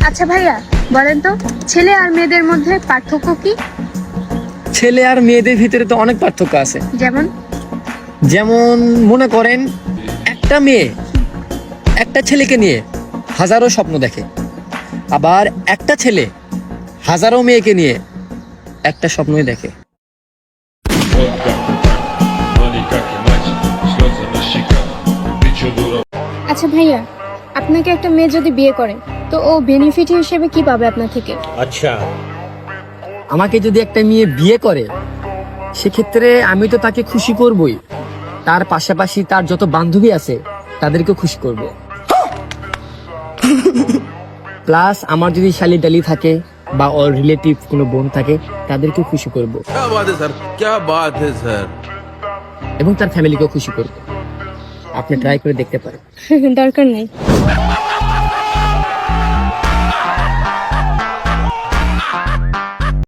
আচ্ছা ভাইয়া, বলেন তো ছেলে আর মেয়েদের মধ্যে পার্থক্য কি? ছেলে আর মেয়েদের ভিতরে তো অনেক পার্থক্য আছে। যেমন? যেমন মনে করেন, একটা মেয়ে একটা ছেলেকে নিয়ে হাজারো স্বপ্ন দেখে, আবার একটা ছেলে হাজারো মেয়েকে নিয়ে একটা স্বপ্নই দেখে। আচ্ছা ভাইয়া, আপনাকে একটা মেয়ে যদি বিয়ে করে তো ও বেনিফিট হিসেবে কি পাবে আপনার থেকে? আমাকে যদি একটা মেয়ে বিয়ে করে, সেক্ষেত্রে আমি তো তাকে খুশি করবই, তার পাশাপাশি তার যত বান্ধবী আছে তাদেরকে খুশি করব। প্লাস আমার যদি শালি ডালি থাকে বা ওর রিলেটিভ কোনো বোন থাকে, তাদেরকে খুশি করব क्या बात है सर, क्या बात है सर। এবং তার ফ্যামিলিকেও খুশি করব। আপনি ট্রাই করে দেখতে পারেন। দরকার নেই।